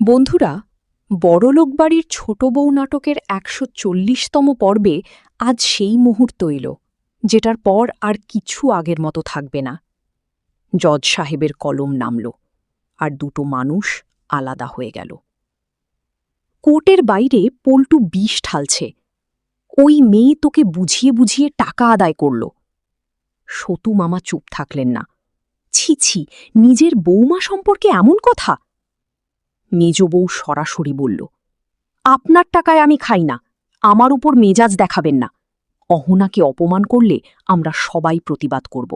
বন্ধুরা, বড়লোক বাড়ির ছোট বউ নাটকের ১৪০তম পর্বে আজ সেই মুহূর্ত এল, যেটার পর আর কিছু আগের মতো থাকবে না। জজ সাহেবের কলম নামল, আর দুটো মানুষ আলাদা হয়ে গেল। কোর্টের বাইরে পল্টু বিষ ঢালছে, ওই মেয়ে তোকে বুঝিয়ে বুঝিয়ে টাকা আদায় করল। সতু মামা চুপ থাকলেন না। ছি ছি, নিজের বৌমা সম্পর্কে এমন কথা! মেজ বউ সরাসরি বলল, আপনার টাকায় আমি খাই না, আমার উপর মেজাজ দেখাবেন না। অহনাকে অপমান করলে আমরা সবাই প্রতিবাদ করব।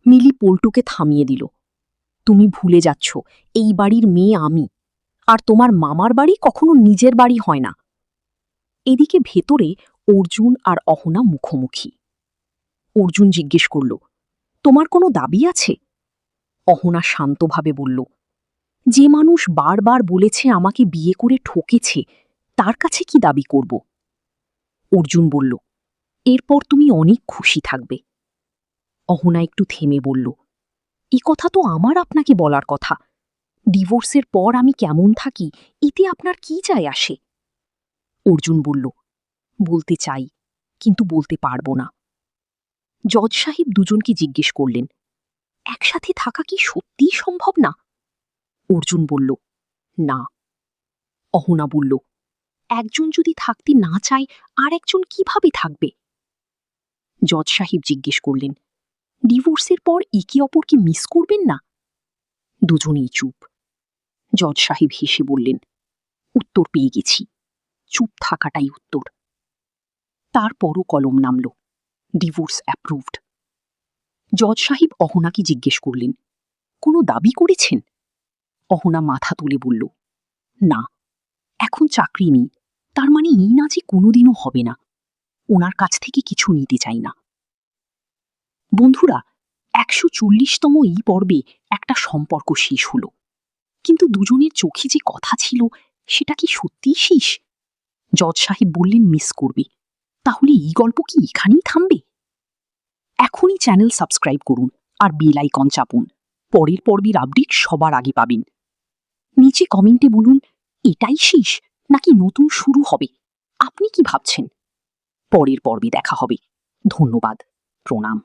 মিলি পল্টুকে থামিয়ে দিল। তুমি ভুলে যাচ্ছ, এই বাড়ির মেয়ে আমি, আর তোমার মামার বাড়ি কখনো নিজের বাড়ি হয় না। এদিকে ভেতরে অর্জুন আর অহনা মুখোমুখি। অর্জুন জিজ্ঞেস করল, তোমার কোনো দাবি আছে? অহনা শান্তভাবে বলল, যে মানুষ বারবার বলেছে আমাকে বিয়ে করে ঠকেছে, তার কাছে কি দাবি করব? অর্জুন বলল, এরপর তুমি অনেক খুশি থাকবে। অহনা একটু থেমে বলল, এ কথা তো আমার আপনাকে বলার কথা। ডিভোর্সের পর আমি কেমন থাকি, এতে আপনার কি যায় আসে? অর্জুন বলল, বলতে চাই, কিন্তু বলতে পারবো না। জজ সাহেব দুজনকে জিজ্ঞেস করলেন, একসাথে থাকা কি সত্যিই সম্ভব না? অর্জুন বলল, না। অহনা বলল, একজন যদি থাকতে না চায়, আর একজন কিভাবে থাকবে? জজ সাহেব জিজ্ঞেস করলেন, ডিভোর্সের পর একে অপরকে মিস করবেন না? দুজনেই চুপ। জজ সাহেব হেসে বললেন, উত্তর পেয়ে গেছি, চুপ থাকাটাই উত্তর। তারপরও কলম নামল, ডিভোর্স অ্যাপ্রুভড। জজ সাহেব অহনাকে জিজ্ঞেস করলেন, কোনো দাবি করেছেন? অহনা মাথা তুলে বলল, না, এখন চাকরি নেই, তার মানে এই না যে কোনোদিনও হবে না। ওনার কাছ থেকে কিছু নিতে চাই না। বন্ধুরা, ১৪০তম এই পর্বে একটা সম্পর্ক শেষ হল, কিন্তু দুজনের চোখে যে কথা ছিল, সেটা কি সত্যিই শেষ? জজ সাহেব বললেন মিস করবে। তাহলে এই গল্প কি এখানেই থামবে? এখনই চ্যানেল সাবস্ক্রাইব করুন আর বেল আইকন চাপুন, পরের পর্বের আপডেট সবার আগে পাবেন। নিচে কমেন্টে বলুন, এটাই শেষ নাকি নতুন শুরু হবে? আপনি কি ভাবছেন? পরের পর্বে দেখা হবে। ধন্যবাদ, প্রণাম।